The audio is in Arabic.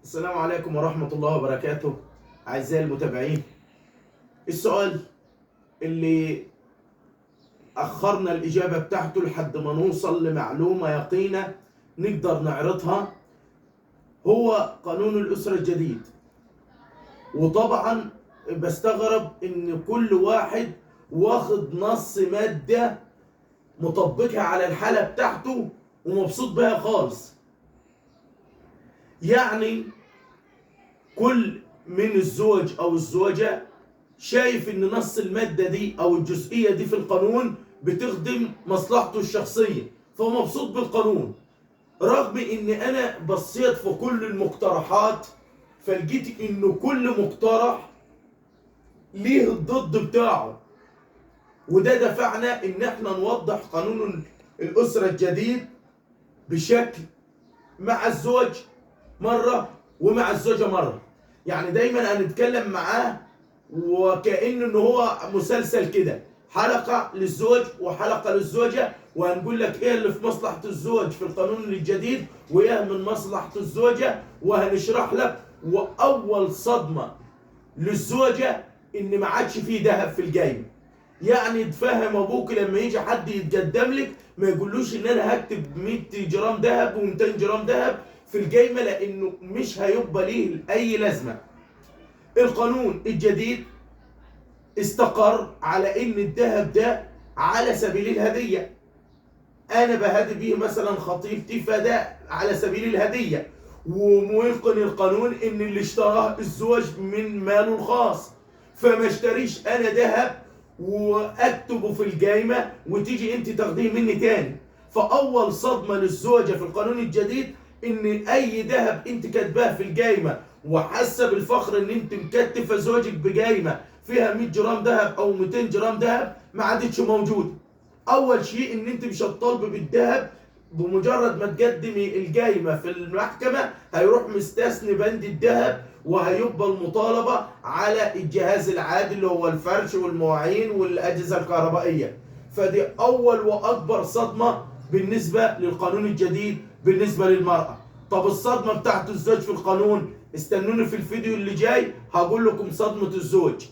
السلام عليكم ورحمة الله وبركاته. أعزائي المتابعين، السؤال اللي أخرنا الإجابة بتاعته لحد ما نوصل لمعلومة يقينة نقدر نعرضها هو قانون الأسرة الجديد. وطبعا بستغرب إن كل واحد واخد نص مادة مطبقها على الحالة بتاعته ومبسوط بها خالص. يعني كل من الزوج أو الزوجة شايف إن نص المادة دي أو الجزئية دي في القانون بتخدم مصلحته الشخصية، فمبسوط بالقانون. رغم إن أنا بصيت في كل المقترحات فلقيت إنه كل مقترح ليه الضد بتاعه، وده دفعنا إن إحنا نوضح قانون الأسرة الجديد بشكل مع الزوج مرة ومع الزوجة مرة. يعني دايما هنتكلم معاه وكأنه إن هو مسلسل كده، حلقة للزوج وحلقة للزوجة، وهنقول لك ايه اللي في مصلحة الزوج في القانون الجديد وايه من مصلحة الزوجة، وهنشرح لك. واول صدمة للزوجة ان ما عادش فيه ذهب في الجايبة. يعني تفهم ابوك لما يجي حد يتقدم لك ما يقولوش ان انا هكتب 100 جرام ذهب و200 جرام ذهب في الجايمة، لانه مش هيبقى ليه اي لازمة. القانون الجديد استقر على ان الذهب ده على سبيل الهدية، انا بهدي بيه مثلا خطيبتي فده على سبيل الهدية، وموافق القانون ان اللي اشتراه الزوج من ماله الخاص، فما اشتريش انا ذهب واكتبه في الجايمة وتيجي انت تاخديه مني تاني. فاول صدمة للزوجة في القانون الجديد ان اي ذهب انت كاتباه في الجايمة وحاسه بالفخر ان انت مكتفه زوجك بجايمه فيها 100 جرام ذهب او 200 جرام ذهب ما عادتش موجوده. اول شيء ان انت مش هتطالبي بالذهب، بمجرد ما تقدمي الجايمه في المحكمه هيروح مستثني بند الذهب، وهيبقى المطالبه على الجهاز العادي اللي هو الفرش والمواعين والاجهزه الكهربائيه. فدي اول واكبر صدمه بالنسبه للقانون الجديد بالنسبه للمراه. طب الصدمه بتاعت الزوج في القانون، استنوني في الفيديو اللي جاي هقول لكم صدمه الزوج.